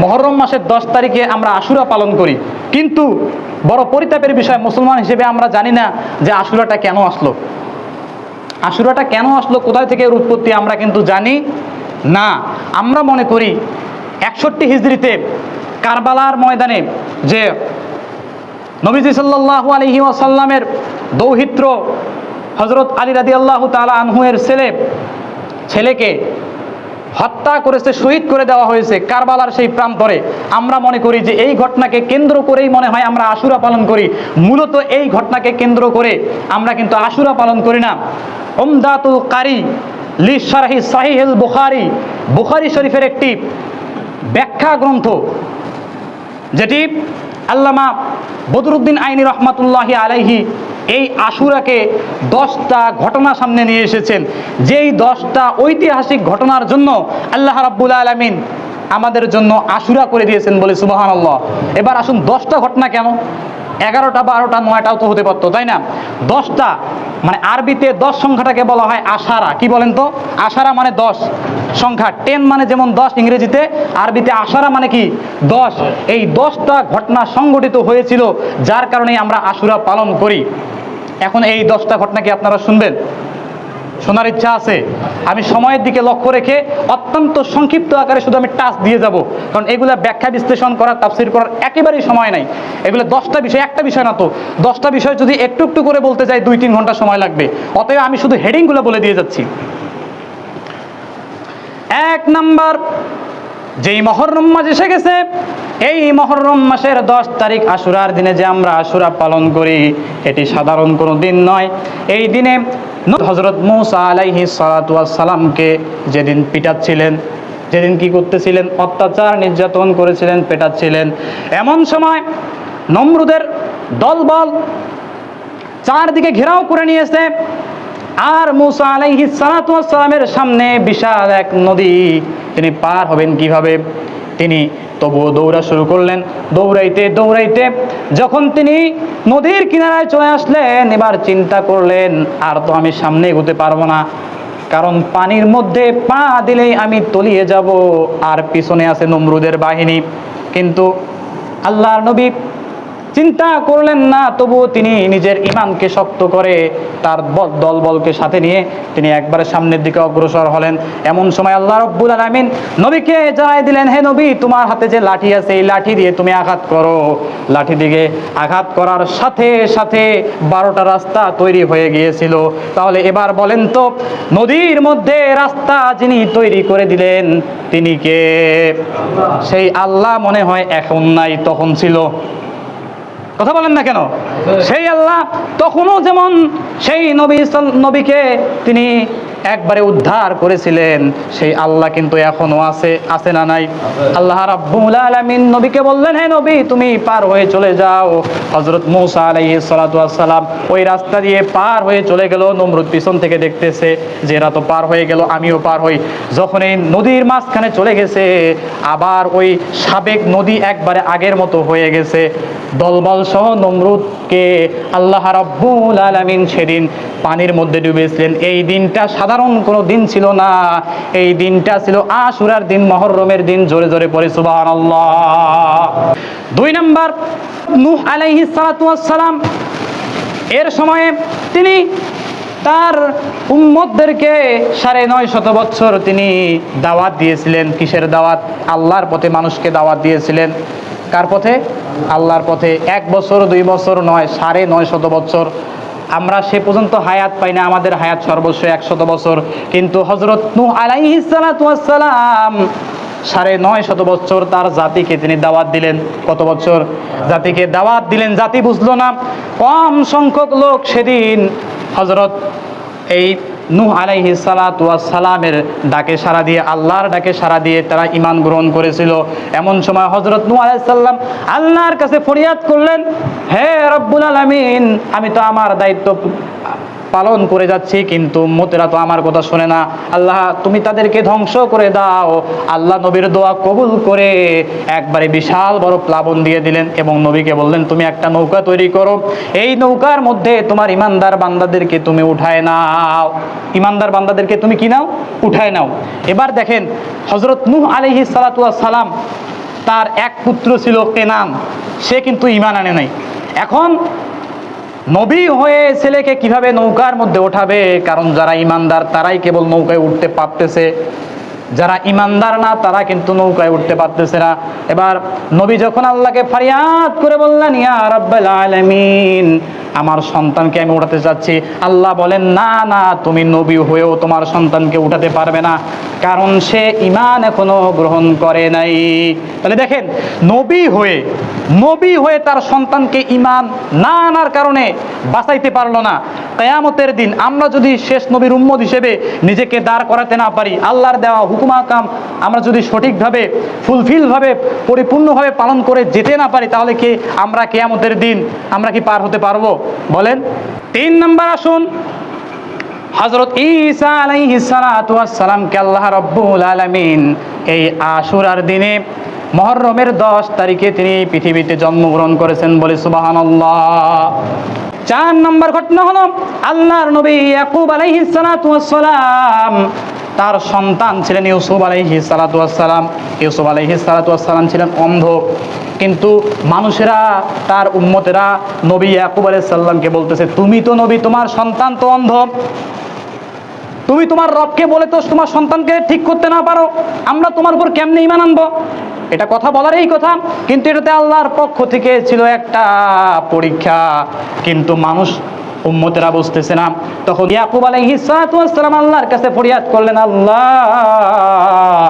মুহররম মাসের 10 তারিখে আমরা আশুরা পালন করি, কিন্তু বড় পরিতাপের বিষয় মুসলমান হিসেবে আমরা জানি না যে আশুরাটা কেন আসলো। আশুরাটা কেন আসলো, কোথায় থেকে এর উৎপত্তি আমরা কিন্তু জানি না। আমরা মনে করি 61 হিজরিতে কারবালার ময়দানে যে নবীজি সাল্লাল্লাহু আলাইহি ওয়াসাল্লামের দৌহিত্র হযরত আলী রাদিয়াল্লাহু তাআলা আনহু এর ছেলেকে হত্যা করেছে, শহীদ করে দেওয়া হয়েছে কারবালার সেই প্রান্তরে। আমরা মনে করি যে এই ঘটনাকে কেন্দ্র করেই মনে হয় আমরা আশুরা পালন করি। মূলত এই ঘটনাকে কেন্দ্র করে আমরা কিন্তু আশুরা পালন করি না। উমদাতুল কারি লি শারহি সাহিহুল বুখারী, বুখারী শরীফের একটি ব্যাখ্যা গ্রন্থ, যেটি আল্লামা বদরুদ্দিন আইনি রহমাতুল্লাহি আলাইহি এই আশুরাকে 10টা ঘটনা সামনে নিয়ে এসেছেন, যেই 10টা ঐতিহাসিক ঘটনার জন্য আল্লাহ রাব্বুল আলামিন আমাদের জন্য আশুরা করে দিয়েছেন, বলে সুবহানাল্লাহ। এবার আসুন 10টা ঘটনা কেন, 11টা 12টা 9টাও তো হতে পারতো, তাই না? 10টা মানে আরবিতে 10 সংখ্যাটাকে বলা হয় আশারা। কি বলেন তো? আশারা মানে 10 সংখ্যা, 10 মানে যেমন 10 ইংরেজিতে, আরবিতে আশারা মানে কি 10। এই 10টা ঘটনা সংঘটিত হয়েছিল, যার কারণে আমরা আশুরা পালন করি। এখন এই 10টা ঘটনা কি আপনারা শুনবেন? শোনার ইচ্ছা আছে? আমি সময়ের দিকে লক্ষ্য রেখে অত্যন্ত সংক্ষিপ্ত আকারে শুধু আমি টাচ দিয়ে যাব, কারণ এগুলা ব্যাখ্যা বিশ্লেষণ করার, তাফসীর করার একেবারেই সময় নাই। এগুলো 10টা বিষয়, একটা বিষয় না তো, 10টা বিষয় যদি একটু একটু করে বলতে যাই 2-3 ঘন্টা সময় লাগবে। অতএব আমি শুধু হেডিংগুলো বলে দিয়ে যাচ্ছি। 1 নাম্বার, যেই মুহররম মাস এসে গেছে, এই মুহররম মাসের 10 তারিখ আশুরার দিনে যে আমরা আশুরা পালন করি, এটি সাধারণ কোনো দিন নয়। এই দিনে হযরত মূসা আলাইহিস সালাতু ওয়াস সালামকে যেদিন পিটাচ্ছিলেন, যেদিন কি করতেছিলেন, অত্যাচার নির্যাতন করেছিলেন, পেটাচ্ছিলেন, এমন সময় নমরুদের দলবল চারদিকে ঘেরাও করে নিয়েছে। আর মূসা আলাইহিস সালাতু ওয়াস সালামের সামনে বিশাল এক নদী, তিনি পার হবেন কিভাবে? তিনি তবুও দৌড়া শুরু করলেন। দৌড়াইতে দৌড়াইতে যখন তিনি নদীর কিনারায় চলে আসলেন, এবার চিন্তা করলেন আর তো আমি সামনে এগোতে পারবো না, কারণ পানির মধ্যে পা দিলেই আমি তলিয়ে যাব, আর পিছনে আছে নমরুদের বাহিনী। কিন্তু আল্লাহর নবী চিন্তা করলেন না, তবুও তিনি নিজের ঈমানকে শক্ত করে তার দলবলকে সাথে নিয়ে তিনি একবারে সামনের দিকে অগ্রসর হলেন। এমন সময় আল্লাহ রাব্বুল আলামিন নবীকে জানাই দিলেন, হে নবী, তোমার হাতে যে লাঠি আছে, এই লাঠি দিয়ে তুমি আঘাত করো। লাঠি দিয়ে আঘাত করার সাথে সাথে 12টা রাস্তা তৈরি হয়ে গিয়েছিল। তাহলে এবার বলেন তো, নদীর মধ্যে রাস্তা যিনি তৈরি করে দিলেন তিনি কে? সেই আল্লাহ মনে হয় এখন নাই, তখন ছিল। কথা বলেন না কেন? সেই আল্লাহ তখনও যেমন সেই নবীকে তিনি একবারে উদ্ধার করেছিলেন, সেই আল্লাহ কিন্তু এখনো আছে না নাই? আল্লাহ রাব্বুল আলামিন নবীকে বললেন, হে নবী, তুমি পার হয়ে চলে যাও। হযরত মূসা আলাইহিস সালাতু ওয়াস সালাম ওই রাস্তা দিয়ে পার হয়ে চলে গেল। নমরুদ পিছন থেকে দেখতেছে যে এরা তো পার হয়ে গেল, আমিও পার হই। যখন এই নদীর মাঝখানে চলে গেছে, আবার ওই সাবেক নদী একবারে আগের মতো হয়ে গেছে। দলবল সহ নমরুদকে আল্লাহ রাব্বুল আলামিন সেদিন পানির মধ্যে ডুবিয়েছিলেন। এই দিনটা সাধারণ কোনো দিন ছিল না, এই দিনটা ছিল আশুরার দিন, মুহররমের দিন। জোরে জোরে পড়ে সুবহানাল্লাহ। 2 নাম্বার, নূহ আলাইহিস সালাতু ওয়াস সালাম এর সময়ে তিনি তার উম্মতদেরকে 950 বছর তিনি দাওয়াত দিয়েছিলেন। কিসের দাওয়াত? আল্লাহর পথে মানুষকে দাওয়াত দিয়েছিলেন। কার পথে? আল্লাহর পথে। 1 বছর 2 বছর নয়, 950 বছর। আমরা সে পর্যন্ত হায়াত পাই না, আমাদের হায়াত সর্বোচ্চ 100 বছর। কিন্তু হযরত নূহ আলাইহিস সালাতু ওয়াস সালাম 950 বছর তার জাতিকে তিনি দাওয়াত দিলেন। কত বছর? জাতিকে দাওয়াত দিলেন। জাতি বুঝলো না। কম সংখ্যক লোক সেদিন হযরত এই নূহ আলাইহিস সালাতু ওয়াস সালামের ডাকে সাড়া দিয়ে, আল্লাহর ডাকে সাড়া দিয়ে তারা ঈমান গ্রহণ করেছিল। এমন সময় হযরত নূহ আলাইহিস সালাম আল্লাহর কাছে ফরিয়াদ করলেন, হে রব্বুল আলামিন, আমি তো আমার দায়িত্ব পালন করে যাচ্ছি, কিন্তু উম্মতেরা তো আমার কথা শোনে না। আল্লাহ, তুমি তাদেরকে ধ্বংস করে দাও। আল্লাহ নবীর দোয়া কবুল করে একবারে বিশাল বড় প্লাবন দিয়ে দিলেন এবং নবীকে বললেন, তুমি একটা নৌকা তৈরি করো, এই নৌকার মধ্যে তোমার ইমানদার বান্দাদেরকে তুমি উঠায় নাও। ইমানদার বান্দাদেরকে তুমি কি নাও? উঠায় নাও। এবার দেখেন হযরত নূহ আলাইহিস সালাতু ওয়াস সালাম তার এক পুত্র ছিল কেনান, সে কিন্তু ঈমান আনে নাই। এখন নবী হয়ে ছেলেকে কিভাবে নৌকার মধ্যে ওঠাবে? কারণ যারা ঈমানদার তারাই কেবল নৌকায় উঠতে পারতেছে, যারা ঈমানদার না তারা কিন্তু নৌকায় উঠতে পারতেছে না। এবার নবী যখন আল্লাহকে ফারিয়াদ করে বললেন, ইয়া রাব্বাল আলামিন, আমার সন্তানকে আমি উঠাতে চাচ্ছি, আল্লাহ বলেন, না না, তুমি নবী হয়েও তোমার সন্তানকে উঠাতে পারবে না, কারণ সে ঈমান এখনো গ্রহণ করে নাই। তাহলে দেখেন, নবী হয়ে তার সন্তানকে ঈমান না আনার কারণে বাঁচাইতে পারলো না। কিয়ামতের দিন আমরা যদি শেষ নবীর উম্মত হিসেবে নিজেকে দাঁড় করাতে না পারি, আল্লাহর দেওয়া হুকুম আহকাম আমরা যদি সঠিকভাবে ফুলফিলভাবে পরিপূর্ণভাবে পালন করে যেতে না পারি, তাহলে কি আমরা কিয়ামতের দিন আমরা কি পার হতে পারবো? বলেন। 3 নাম্বার আসুন, হযরত ঈসা আলাইহিস সালাতু ওয়াস সালামকে আল্লাহ রাব্বুল আলামিন এই আশুরার দিনে মুহররমের 10 তারিখে তিনি পৃথিবীতে জন্মগ্রহণ করেছেন, বলে সুবহানাল্লাহ। 4 নম্বর ঘটনা হলো, আল্লাহর নবী ইয়াকুব আলাইহিস সালাতু ওয়াস সালাম, তার সন্তান ছিলেন ইউসুফ আলাইহিস সালাতু ওয়াস সালাম। ইউসুফ আলাইহিস সালাতু ওয়াস সালাম ছিলেন অন্ধ, কিন্তু মানুষেরা, তার উম্মতেরা নবী ইয়াকুব আলাইহিস সালামকে বলতেছে, তুমি তো নবী, তোমার সন্তান তো অন্ধ, তুমি তোমার রবকে বলে তো তোমার সন্তানকে ঠিক করতে না পারো, আমরা তোমার উপর কেমনে ঈমান আনবো? এটা কথা বলারই কথা, কিন্তু এটাতে আল্লাহর পক্ষ থেকে ছিল একটা পরীক্ষা, কিন্তু মানুষ উম্মতেরা বুঝতেছে না। তখন ইয়াকুব আলাইহিস সালাতু ওয়াস সালাম আল্লাহর কাছে ফরিয়াদ করলেন, আল্লাহ,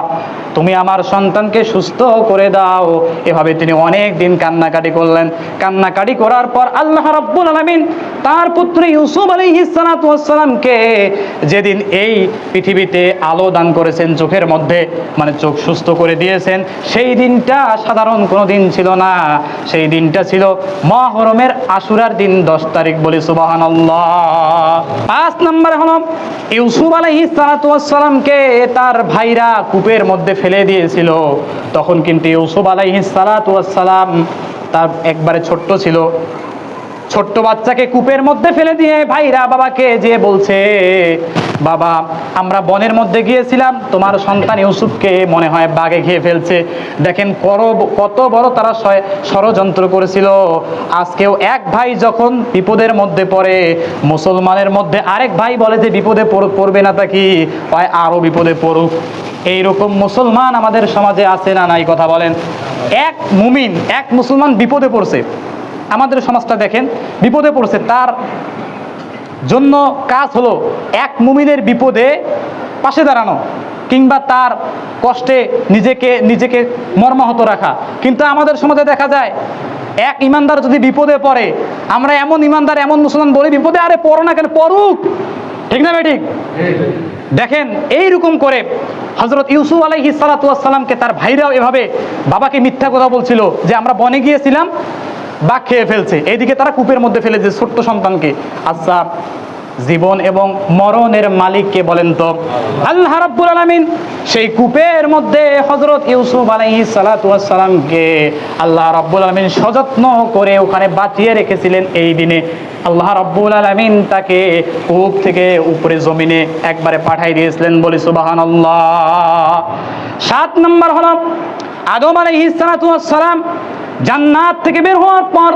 তুমি আমার সন্তানকে সুস্থ করে দাও। এভাবে তিনি অনেক দিন কান্নাকাটি করলেন। কান্নাকাটি করার পর আল্লাহ রাব্বুল আলামিন তার পুত্র ইউসুফ আলাইহিস সালাতু ওয়াস সালামকে যেদিন এই পৃথিবীতে আলো দান করেছেন চোখের মধ্যে, মানে চোখ সুস্থ করে দিয়েছেন, সেই দিনটা সাধারণ কোনো দিন ছিল না, সেই দিনটা ছিল মুহররমের আশুরার দিন 10 তারিখ, বলি সুবহানাল্লাহ। 5 নম্বরে হলো, ইউসুফ আলাইহিস সালাতু ওয়াস সালামকে তার ভাইরা কূপের মধ্যে ফেলে দিয়েছিল। তখন কিন্তু ইউসুফ আলাইহিস সালাতু ওয়াস সালাম তার একবারে ছোট্ট ছিল, ছোট্ট বাচ্চাকে কূপের মধ্যে ফেলে দিয়ে ভাইরা বাবাকে যে বলছে, বাবা, আমরা বনের মধ্যে গিয়েছিলাম, তোমার সন্তান ইউসুফকে মনে হয় বাঘে খেয়ে ফেলছে। দেখেন কত বড় তারা ষড়যন্ত্র করেছিল। আজকেও এক ভাই যখন বিপদের মধ্যে পড়ে, মুসলমানের মধ্যে আরেক ভাই বলে যে বিপদে পড়বে না, তা কি হয় আরো বিপদে পড়ুক। এইরকম মুসলমান আমাদের সমাজে আছে না নাই? কথা বলেন। এক মুমিন, এক মুসলমান বিপদে পড়ছে, আমাদের সমাজটা দেখেন বিপদে পড়ছে, তার জন্য কাজ হলো এক মুমিনের বিপদে পাশে দাঁড়ানো, কিংবা তার কষ্টে নিজেকে মর্মাহত রাখা। কিন্তু আমাদের সমাজে দেখা যায়, এক ইমানদার যদি বিপদে পড়ে, আমরা এমন ইমানদার, এমন মুসলমান বলি, বিপদে আরে পড়ো না কেন, পড়ুক, ঠিক না ঠিক? দেখেন এইরকম করে হযরত ইউসুফ আলাইহিস সালাতু ওয়াস সালামকে তার ভাইরাও এভাবে বাবাকে মিথ্যা কথা বলছিল যে আমরা বনে গিয়েছিলাম, বাঘ খেয়ে ফেলছে, এইদিকে তারা কূপের মধ্যে ফেলে দিয়েছে ছোট্ট সন্তানকে। আচ্ছা, জীবন এবং মরণের মালিককে বলেন তো? আল্লাহ রাব্বুল আলামিন সেই কূপের মধ্যে হযরত ইউসুফ আলাইহিস সালাতু ওয়াস সালামকে আল্লাহ রাব্বুল আলামিন সযত্ন করে ওখানে বাঁচিয়ে রেখেছিলেন। এই দিনে আল্লাহ রাব্বুল আলামিন তাকে কূপ থেকে উপরে জমিনে একবারে পাঠিয়ে দিয়েছিলেন, বলি সুবহানাল্লাহ। 7 নম্বর হলো, আদম আলাইহিস সালাতু ওয়াস সালাম জান্নাত থেকে বের হওয়ার পর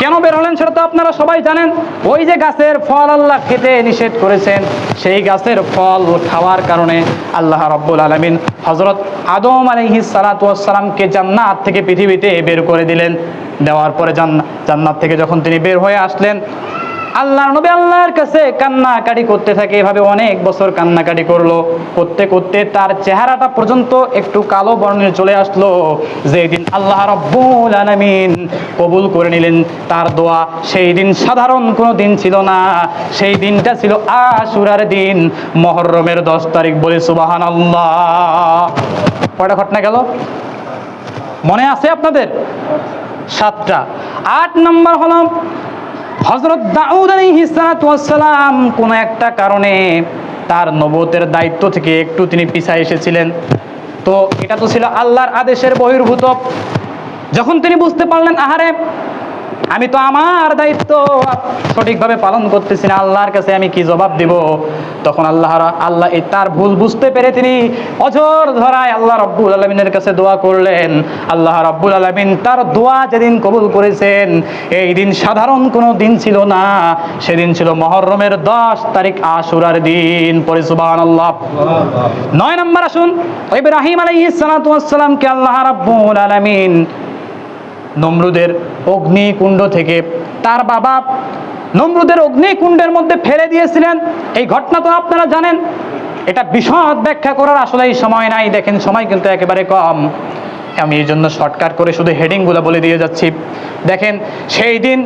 কেন বের হলেন সেটা তো আপনারা সবাই জানেন। ওই যে গাছের ফল আল্লাহ খেতে নিষেধ করেছেন, সেই গাছের ফল খাওয়ার কারণে আল্লাহ রাব্বুল আলামিন হযরত আদম আলাইহিস সালাতু ওয়াস সালামকে জান্নাত থেকে পৃথিবীতে বের করে দিলেন। দেওয়ার পরে জান্নাত থেকে যখন তিনি বের হয়ে আসলেন, আল্লাহর নবী আল্লাহর কাছে কান্নাকাটি করতে থাকে। এভাবে অনেক বছর কান্নাকাটি করলো, করতে করতে তার চেহারাটা পর্যন্ত একটু কালো বর্ণে চলে আসলো। যেদিন আল্লাহ রাব্বুল আলামিন কবুল করে নিলেন তার দোয়া, সেই দিন সাধারণ কোনো দিন ছিল না, সেই দিনটা ছিল আশুরার দিন, মুহররমের 10 তারিখ, বলে সুবহানাল্লাহ। কয়টা ঘটনা গেল মনে আছে আপনাদের? 7টা। 8 নম্বর হলো, হযরত দাউদ আলাইহিস সালাতু ওয়াস সালাম কোন একটা কারণে তার নবুয়তের দায়িত্ব থেকে একটু তিনি পিছায় এসেছিলেন। তো এটা তো ছিল আল্লাহর আদেশের বহির্ভূত। যখন তিনি বুঝতে পারলেন, আহারে আমি তো আমার দায়িত্ব সঠিকভাবে পালন করতেছি না, আল্লাহর কাছে আমি কি জবাব দিব? তখন আল্লাহ এই তার ভুল বুঝতে পেরে তিনি অঝর ধরায় আল্লাহ রাব্বুল আলামিনের কাছে দোয়া করলেন। আল্লাহ রাব্বুল আলামিন তার দোয়া যেদিন কবুল করেছেন, এই দিন সাধারণ কোনো দিন ছিল না, সেদিন ছিল মুহররমের 10 তারিখ আশুরার দিন। পরে সুবহানাল্লাহ। 9 নম্বর আসুন, ইব্রাহিম আলাইহিস সালাতু ওয়াস সালামকে আল্লাহ রাব্বুল আলামিন নমরুদের অগ্নিকুণ্ড থেকে তার বাবা নমরুদের অগ্নিকুণ্ডের মধ্যে ফেলে দিয়েছিলেন। এই ঘটনা তো আপনারা জানেন, এটা বিশদ ব্যাখ্যা করার আসলে সময় নাই। দেখেন সময় কিন্তু একেবারে কম, আমি এই জন্য শর্টকাট করে শুধু হেডিংগুলো বলে দিয়ে যাচ্ছি। দেখেন সেই দিন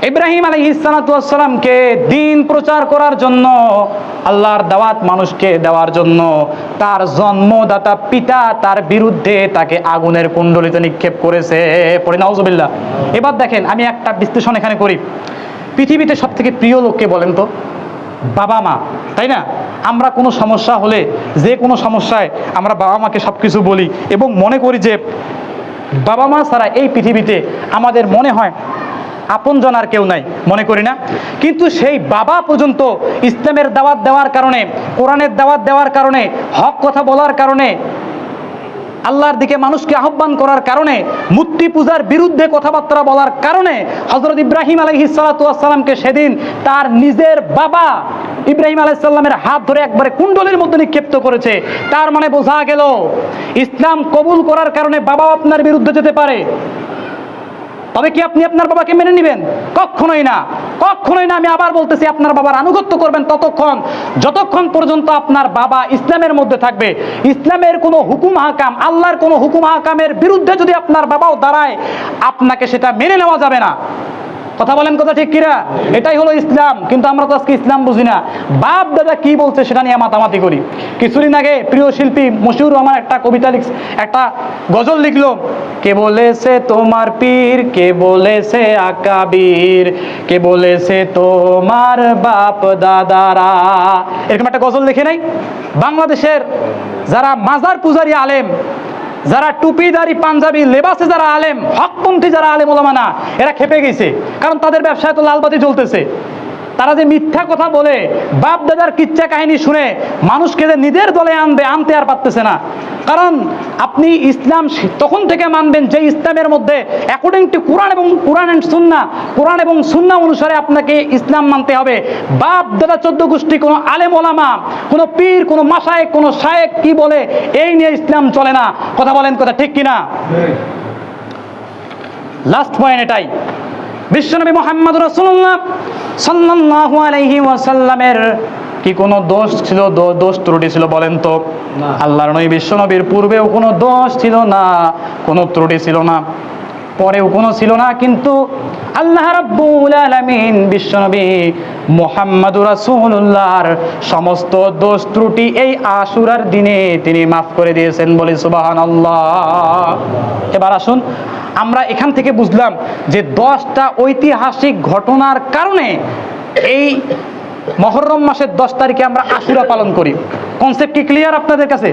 ইব্রাহিম আলাইহিস সালাতু ওয়াস সালামকে দ্বীন প্রচার করার জন্য, আল্লাহর দাওয়াত মানুষকে দেওয়ার জন্য তার জন্মদাতা পিতা তার বিরুদ্ধে তাকে আগুনের কুণ্ডলিতে নিক্ষেপ করেছে। পড়ি নাউজুবিল্লাহ। এবার দেখেন আমি একটা বিশ্লেষণ এখানে করি। পৃথিবীতে সবথেকে প্রিয় লোককে বলেন তো? বাবা মা, তাই না? আমরা কোনো সমস্যা হলে, যে কোনো সমস্যায় আমরা বাবা মাকে সব কিছু বলি এবং মনে করি যে বাবা মা ছাড়া এই পৃথিবীতে আমাদের মনে হয় আপনজন আর কেউ নাই, মনে করি না? কিন্তু সেই বাবা পর্যন্ত ইসলামের দাওয়াত দেওয়ার কারণে, কোরআনের দাওয়াত দেওয়ার কারণে, হক কথা বলার কারণে, আল্লাহর দিকে মানুষকে আহ্বান করার কারণে, মূর্তি পূজার বিরুদ্ধে কথাবার্তা বলার কারণে হযরত ইব্রাহিম আলাইহিস সালাতু ওয়াস সালামকে সেদিন তার নিজের বাবা ইব্রাহিম আলাইহিস সালামের হাত ধরে একবারে কুণ্ডলীর মধ্যে নিক্ষেপ্ত করেছে। তার মানে বোঝা গেল ইসলাম কবুল করার কারণে বাবাও আপনার বিরুদ্ধে যেতে পারে। তবে কি আপনি আপনার বাবাকে মেনে নেবেন? কখনোই না, কখনোই না। আমি আবার বলতেছি, আপনার বাবার আনুগত্য করবেন যতক্ষণ পর্যন্ত আপনার বাবা ইসলামের মধ্যে থাকবে। ইসলামের কোনো হুকুম হাকাম, আল্লাহর কোনো হুকুম হাকামের বিরুদ্ধে যদি আপনার বাবাও দাঁড়ায়, আপনাকে সেটা মেনে নেওয়া যাবে না। কথা বলেন, কথা ঠিক কিনা? এটাই হলো ইসলাম। কিন্তু আমরা তো আজকে ইসলাম বুঝি না, বাপ দাদা কি বলছে সেটা নিয়ে মাতামাতি করি। কিছুদিন আগে প্রিয় শিল্পী মশিউর রহমান একটা কবিতা একটা গজল লিখলো, কে বলেছে তোমার পীর, কে বলেছে আকাবির, কে বলেছে তোমার বাপ দাদারা। এরকম একটা গজল লিখে নাই? বাংলাদেশের যারা মাজার পূজারী আলেম, যারা টুপিদারি পাঞ্জাবি লেবাসে যারা আলেম, হকপন্থী যারা আলেম ওলামা না, এরা খেপে গেছে। কারণ তাদের ব্যবসায় তো লালবাতি জ্বলতেছে। তারা যে মিথ্যা কথা বলে, বাপ দাদার কিচ্ছা কাহিনী শুনে মানুষকে যে নিজের দলে আনতে আর পারতেছে না। কারণ আপনি ইসলাম তখন থেকে মানবেন যে ইসলামের মধ্যে অ্যাকর্ডিং টু কোরআন এবং সুন্নাহ অনুসারে আপনাকে ইসলাম মানতে হবে। বাপ দাদা 14 গোষ্ঠী কোনো আলেম ওলামা, কোনো পীর, কোনো মাশায়েখ, কোনো শায়েখ কি বলে, এই নিয়ে ইসলাম চলে না। কথা বলেন, কথা ঠিক কিনা? লাস্ট পয়েন্ট এটাই। বিশ্বনবী মুহাম্মদ রাসূলুল্লাহ সাল্লাল্লাহু আলাইহি ওয়াসাল্লামের কি কোনো দোষ ছিল, দোষ ত্রুটি ছিল বলেন তো? আল্লাহর নবী বিশ্বনবীর পূর্বেও কোনো দোষ ছিল না, কোনো ত্রুটি ছিল না, পরেও কোনো ছিল না। কিন্তু আল্লাহ রাব্বুল আলামিন বিশ্বনবী মুহাম্মদুর রাসূলুল্লাহর সমস্ত দোষ ত্রুটি এই আশুরার দিনে তিনি মাফ করে দিয়েছেন। বলি সুবহানাল্লাহ। এবার আসুন, আমরা এখান থেকে বুঝলাম যে 10টা ঐতিহাসিক ঘটনার কারণে এই মুহররম মাসের 10 তারিখে আমরা আশুরা পালন করি। কনসেপ্ট কি ক্লিয়ার আপনাদের কাছে?